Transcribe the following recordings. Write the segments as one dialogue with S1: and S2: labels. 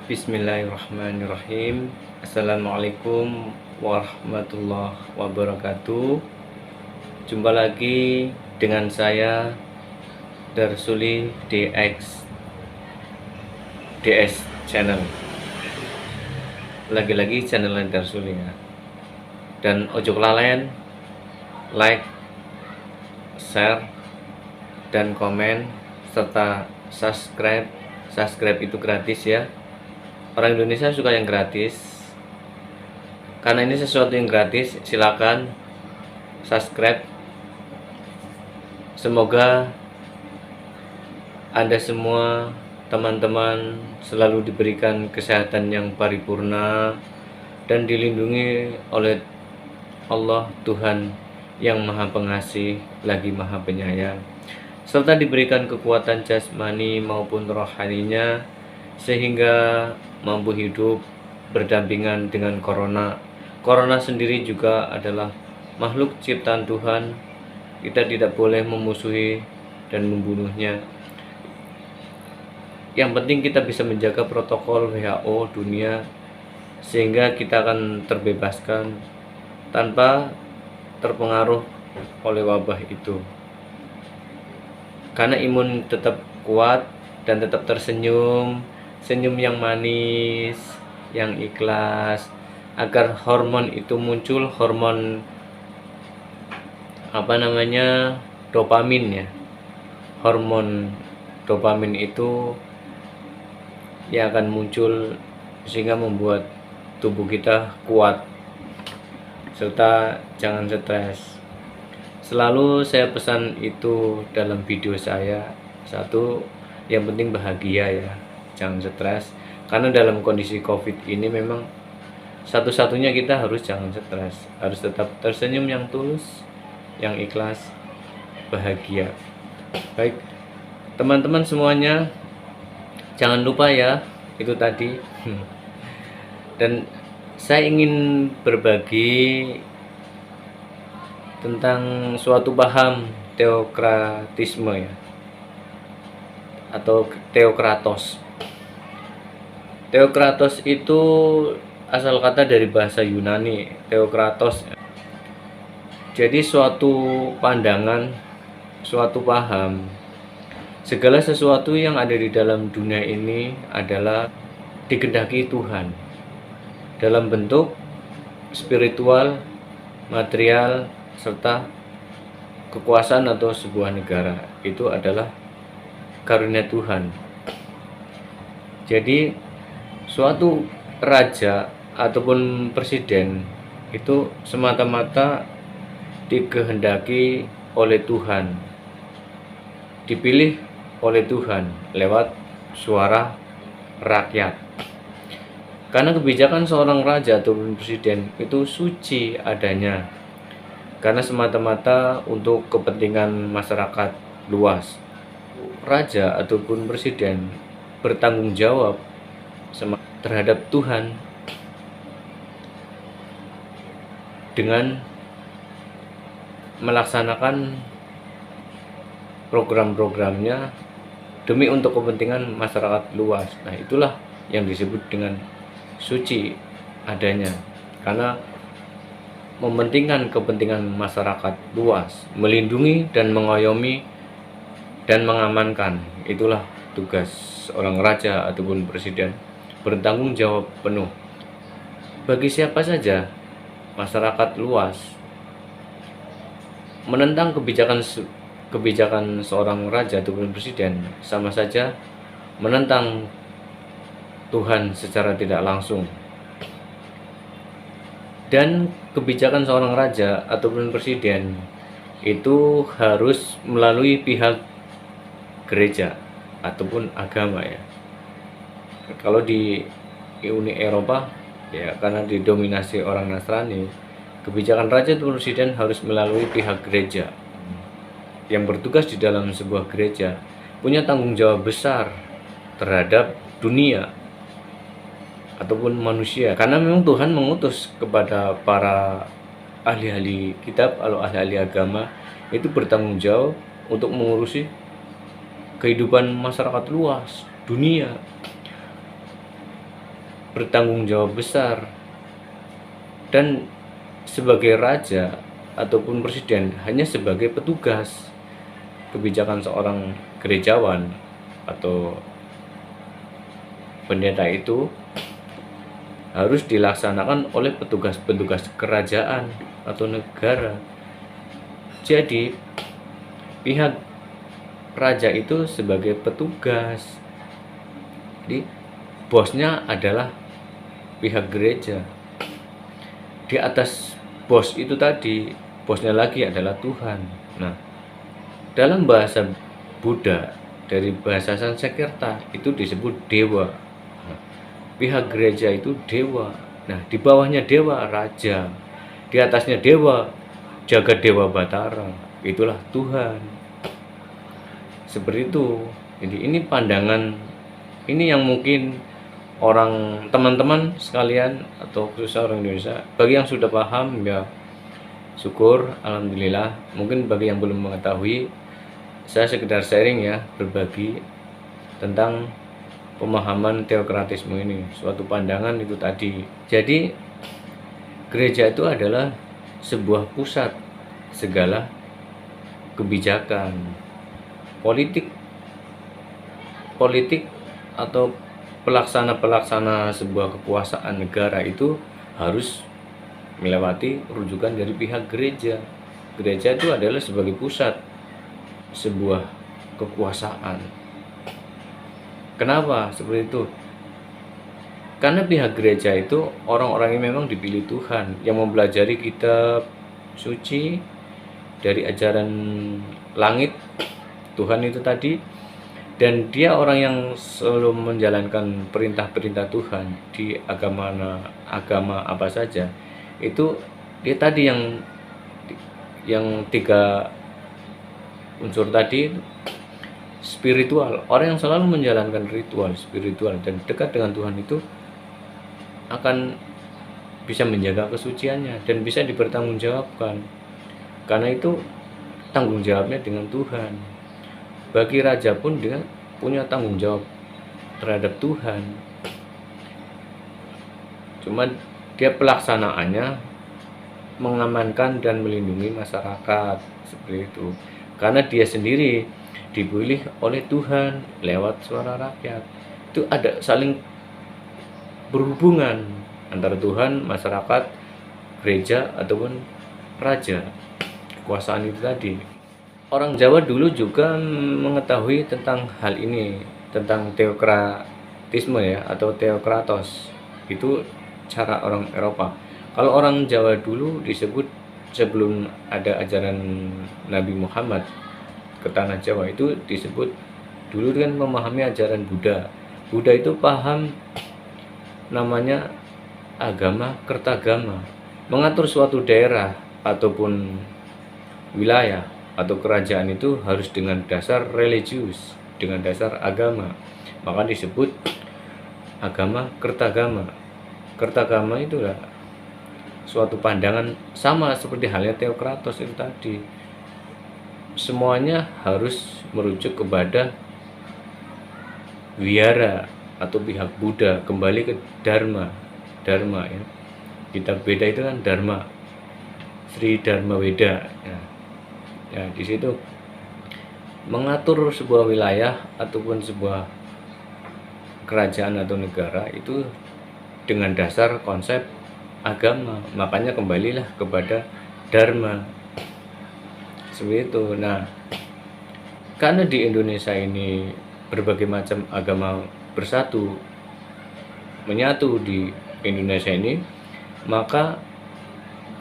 S1: Bismillahirrahmanirrahim. Assalamualaikum warahmatullahi wabarakatuh. Jumpa lagi dengan saya Darsuli DS Channel. Lagi-lagi channel Darsuli ya. Dan ojo kelalen like, share, dan komen serta subscribe. Subscribe itu gratis ya. Orang Indonesia suka yang gratis. Karena ini sesuatu yang gratis, silakan subscribe. Semoga Anda semua, teman-teman, selalu diberikan kesehatan yang paripurna dan dilindungi oleh Allah Tuhan yang Maha Pengasih lagi Maha Penyayang, serta diberikan kekuatan jasmani maupun rohaninya sehingga mampu hidup berdampingan dengan corona. Corona sendiri juga adalah makhluk ciptaan Tuhan. Kita tidak boleh memusuhi dan membunuhnya. Yang penting kita bisa menjaga protokol WHO dunia sehingga kita akan terbebaskan tanpa terpengaruh oleh wabah itu. Karena imun tetap kuat dan tetap tersenyum, senyum yang manis, yang ikhlas, agar hormon itu muncul, hormon dopamin ya. Hormon dopamin itu yang akan muncul sehingga membuat tubuh kita kuat, serta jangan stres. Selalu saya pesan itu dalam video saya. Satu, yang penting bahagia ya, jangan stres. Karena dalam kondisi COVID ini memang satu-satunya kita harus jangan stres, harus tetap tersenyum yang tulus, yang ikhlas, bahagia. Baik, teman-teman semuanya, jangan lupa ya, itu tadi. Dan saya ingin berbagi tentang suatu paham teokratisme ya, atau teokratos. Teokratos itu asal kata dari bahasa Yunani, teokratos. Jadi suatu pandangan, suatu paham, segala sesuatu yang ada di dalam dunia ini adalah dikehendaki Tuhan dalam bentuk spiritual, material, serta kekuasaan atau sebuah negara. Itu adalah karunia Tuhan. Jadi suatu raja ataupun presiden itu semata-mata dikehendaki oleh Tuhan, dipilih oleh Tuhan lewat suara rakyat. Karena kebijakan seorang raja ataupun presiden itu suci adanya, karena semata-mata untuk kepentingan masyarakat luas. Raja ataupun presiden bertanggung jawab terhadap Tuhan dengan melaksanakan program-programnya demi untuk kepentingan masyarakat luas. Nah, itulah yang disebut dengan suci adanya, karena mementingkan kepentingan masyarakat luas, melindungi dan mengayomi dan mengamankan. Itulah tugas seorang raja ataupun presiden, bertanggung jawab penuh bagi siapa saja masyarakat luas. Menentang kebijakan seorang raja ataupun presiden sama saja menentang Tuhan secara tidak langsung. Dan kebijakan seorang raja ataupun presiden itu harus melalui pihak gereja ataupun agama ya. Kalau di Uni Eropa ya, karena didominasi orang Nasrani, kebijakan raja ataupun presiden harus melalui pihak gereja yang bertugas di dalam sebuah gereja, punya tanggung jawab besar terhadap dunia ataupun manusia, karena memang Tuhan mengutus kepada para ahli-ahli kitab atau ahli-ahli agama itu bertanggung jawab untuk mengurusi kehidupan masyarakat luas dunia. bertanggung jawab besar, dan sebagai raja ataupun presiden hanya sebagai petugas. Kebijakan seorang gerejawan atau pendeta itu harus dilaksanakan oleh petugas-petugas kerajaan atau negara. Jadi pihak raja itu sebagai petugas, jadi bosnya adalah pihak gereja. Di atas bos itu tadi, bosnya lagi adalah Tuhan. Nah, dalam bahasa Buddha, dari bahasa Sanskerta itu disebut dewa. Nah, pihak gereja itu dewa. Nah, di bawahnya dewa raja, di atasnya dewa jagat dewa Batara, itulah Tuhan. Seperti itu. Jadi ini pandangan, ini yang mungkin orang teman-teman sekalian atau khususnya orang Indonesia, bagi yang sudah paham ya syukur, alhamdulillah. Mungkin bagi yang belum mengetahui, saya sekedar sharing ya, berbagi tentang pemahaman teokratisme ini, suatu pandangan itu tadi. Jadi gereja itu adalah sebuah pusat segala kebijakan politik atau pelaksana sebuah kekuasaan negara itu harus melewati rujukan dari pihak gereja. Gereja itu adalah sebagai pusat sebuah kekuasaan. Kenapa seperti itu? Karena pihak gereja itu orang-orang yang memang dipilih Tuhan, yang mempelajari kitab suci dari ajaran langit Tuhan itu tadi, dan dia orang yang selalu menjalankan perintah-perintah Tuhan di agama apa saja. Itu dia tadi yang tiga unsur tadi, spiritual. Orang yang selalu menjalankan ritual spiritual dan dekat dengan Tuhan itu akan bisa menjaga kesuciannya dan bisa dipertanggungjawabkan. Karena itu tanggung jawabnya dengan Tuhan. Bagi raja pun dia punya tanggung jawab terhadap Tuhan. Cuma dia pelaksanaannya mengamankan dan melindungi masyarakat seperti itu. Karena dia sendiri dipilih oleh Tuhan lewat suara rakyat. Itu ada saling berhubungan antara Tuhan, masyarakat, gereja ataupun raja. Kekuasaan itu tadi. Orang Jawa dulu juga mengetahui tentang hal ini, tentang teokratisme ya, atau teokratos. Itu cara orang Eropa. Kalau orang Jawa dulu disebut, sebelum ada ajaran Nabi Muhammad ke tanah Jawa, itu disebut dulu kan memahami ajaran Buddha. Buddha itu paham namanya agama kertagama, mengatur suatu daerah ataupun wilayah atau kerajaan itu harus dengan dasar religius, dengan dasar agama, maka disebut agama kertagama. Kertagama itulah suatu pandangan sama seperti halnya teokratos itu tadi. Semuanya harus merujuk kepada wihara atau pihak Buddha, kembali ke Dharma ya. Kitab Beda itu kan Dharma, Sri Dharma Weda ya, di situ mengatur sebuah wilayah ataupun sebuah kerajaan atau negara itu dengan dasar konsep agama, makanya kembalilah kepada Dharma seperti itu. Nah, karena di Indonesia ini berbagai macam agama bersatu, menyatu di Indonesia ini, maka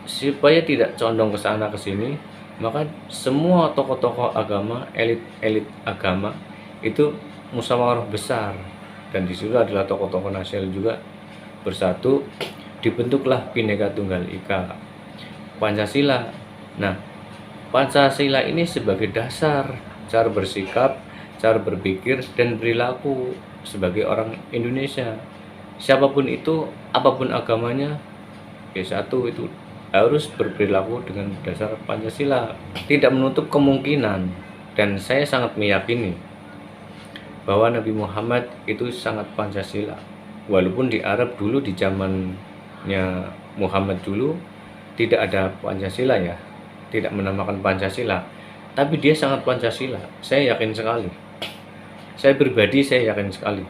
S1: supaya tidak condong ke sana ke sini, maka semua tokoh-tokoh agama, elit-elit agama itu musyawarah besar, dan di situ adalah tokoh-tokoh nasional juga bersatu, dibentuklah Bhinneka Tunggal Ika, Pancasila. Nah, Pancasila ini sebagai dasar cara bersikap, cara berpikir dan perilaku sebagai orang Indonesia. Siapapun itu, apapun agamanya, satu itu harus berperilaku dengan dasar Pancasila. Tidak menutup kemungkinan, dan saya sangat meyakini bahwa Nabi Muhammad itu sangat Pancasila. walaupun di Arab dulu di zamannya Muhammad dulu tidak ada Pancasila ya, tidak menamakan Pancasila, tapi dia sangat Pancasila. Saya yakin sekali. Saya pribadi saya yakin sekali.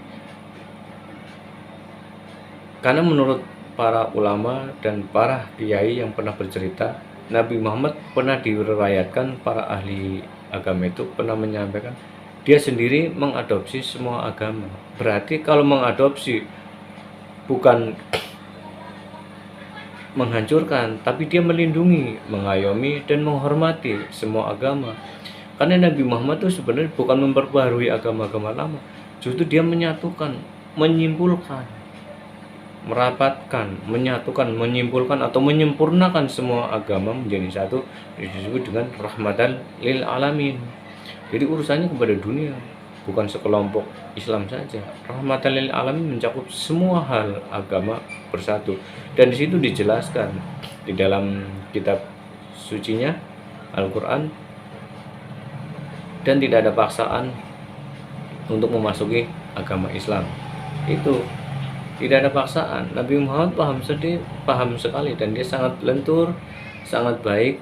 S1: Karena menurut para ulama dan para kiai yang pernah bercerita, Nabi Muhammad pernah diriwayatkan para ahli agama itu pernah menyampaikan dia sendiri mengadopsi semua agama. Berarti kalau mengadopsi bukan menghancurkan, tapi dia melindungi, mengayomi, dan menghormati semua agama. Karena Nabi Muhammad itu sebenarnya bukan memperbaharui agama-agama lama, justru dia menyatukan, menyimpulkan, merapatkan, menyatukan, menyimpulkan atau menyempurnakan semua agama menjadi satu, disebut dengan rahmatan lil alamin. Jadi urusannya kepada dunia, bukan sekelompok Islam saja. Rahmatan lil alamin mencakup semua hal agama bersatu. Dan di situ dijelaskan di dalam kitab sucinya Al-Qur'an, dan tidak ada paksaan untuk memasuki agama Islam. Itu tidak ada paksaan. Nabi Muhammad paham sekali, dan dia sangat lentur, sangat baik,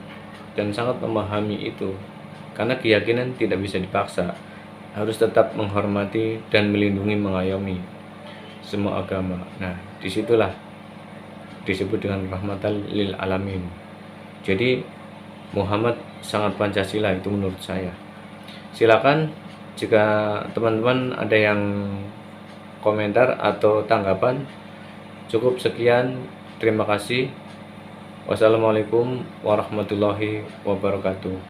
S1: dan sangat memahami itu. Karena keyakinan tidak bisa dipaksa, harus tetap menghormati dan melindungi, mengayomi semua agama. Nah, disitulah disebut dengan rahmatan lil alamin. Jadi Muhammad sangat Pancasila, itu menurut saya. Silakan jika teman-teman ada yang komentar atau tanggapan. Cukup sekian, terima kasih. Wassalamualaikum warahmatullahi wabarakatuh.